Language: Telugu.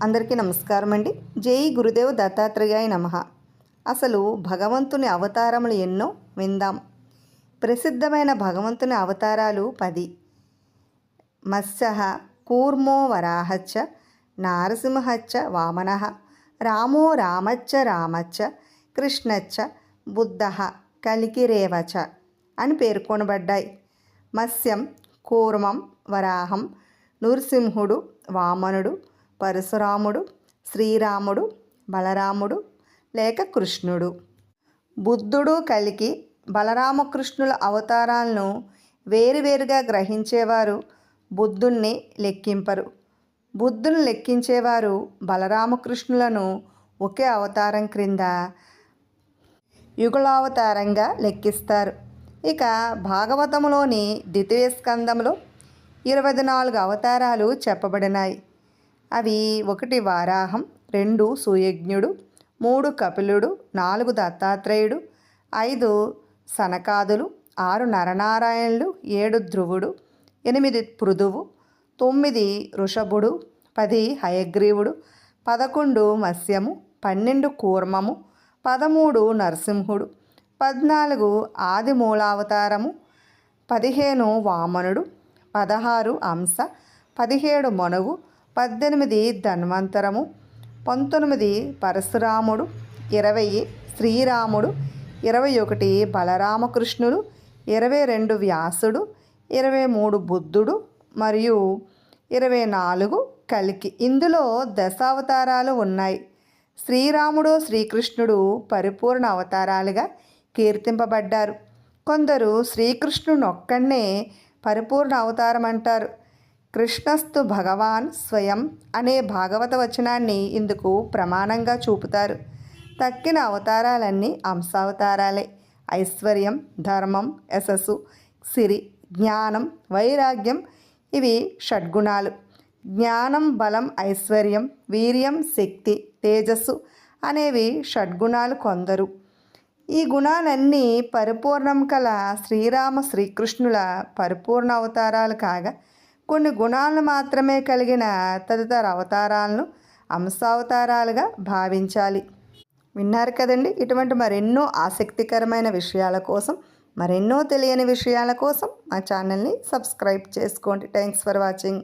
అందరికీ నమస్కారం అండి. జై గురుదేవ్ దత్తాత్రేయాయ నమః. అసలు భగవంతుని అవతారములు ఎన్నో విందాం. ప్రసిద్ధమైన భగవంతుని అవతారాలు 10. మత్స్యః కూర్మో వరాహశ్చ నారసింహశ్చ వామనః రామో రామశ్చ కృష్ణశ్చ బుద్ధః కలికిరేవచ అని పేర్కొనబడ్డాయి. మత్స్యం, కూర్మం, వరాహం, నృసింహుడు, వామనుడు, పరశురాముడు, శ్రీరాముడు, బలరాముడు లేక కృష్ణుడు. బుద్ధుడు, కలికి, బలరామకృష్ణుల అవతారాలను వేరువేరుగా గ్రహించేవారు బుద్ధుణ్ణి లెక్కింపరు. బుద్ధుని లెక్కించేవారు బలరామకృష్ణులను ఒకే అవతారం క్రింద యుగళావతారంగా లెక్కిస్తారు. ఇక భాగవతములోని ద్వితీయ స్కందంలో 24 అవతారాలు చెప్పబడినాయి. అవి 1 వారాహం, 2 సుయజ్ఞుడు, 3 కపిలుడు, 4 దత్తాత్రేయుడు, 5 సనకాదులు, 6 నరనారాయణులు, 7 ధ్రువుడు, 8 పృథువు, 9 ఋషభుడు, 10 హయగ్రీవుడు, 11 మత్స్యము, 12 కూర్మము, 13 నరసింహుడు, 14 ఆది మూలావతారము, 15 వామనుడు, 16 అంశ, 17 మనువు, 18 ధన్వంతరము, 19 పరశురాముడు, 20 శ్రీరాముడు, 21 బలరామకృష్ణుడు, 22 వ్యాసుడు, 23 బుద్ధుడు మరియు 24 కలికి. ఇందులో దశావతారాలు ఉన్నాయి. శ్రీరాముడు, శ్రీకృష్ణుడు పరిపూర్ణ అవతారాలుగా కీర్తింపబడ్డారు. కొందరు శ్రీకృష్ణునొక్కడే పరిపూర్ణ అవతారం అంటారు. కృష్ణస్తు భగవాన్ స్వయం అనే భాగవత వచనాన్ని ఇందుకు ప్రమాణంగా చూపుతారు. తక్కిన అవతారాలన్నీ అంశావతారాలే. ఐశ్వర్యం, ధర్మం, యశస్సు, సిరి, జ్ఞానం, వైరాగ్యం ఇవి షడ్గుణాలు. జ్ఞానం, బలం, ఐశ్వర్యం, వీర్యం, శక్తి, తేజస్సు అనేవి షడ్గుణాలు కొందరు. ఈ గుణాలన్నీ పరిపూర్ణం కల శ్రీరామ శ్రీకృష్ణుల పరిపూర్ణ అవతారాలు కాగా, కొన్ని గుణాలను మాత్రమే కలిగిన తదితర అవతారాలను అంశావతారాలుగా భావించాలి. విన్నారు కదండి. ఇటువంటి మరెన్నో ఆసక్తికరమైన విషయాల కోసం, మరెన్నో తెలియని విషయాల కోసం మా ఛానల్ని సబ్స్క్రైబ్ చేసుకోండి. Thanks for watching.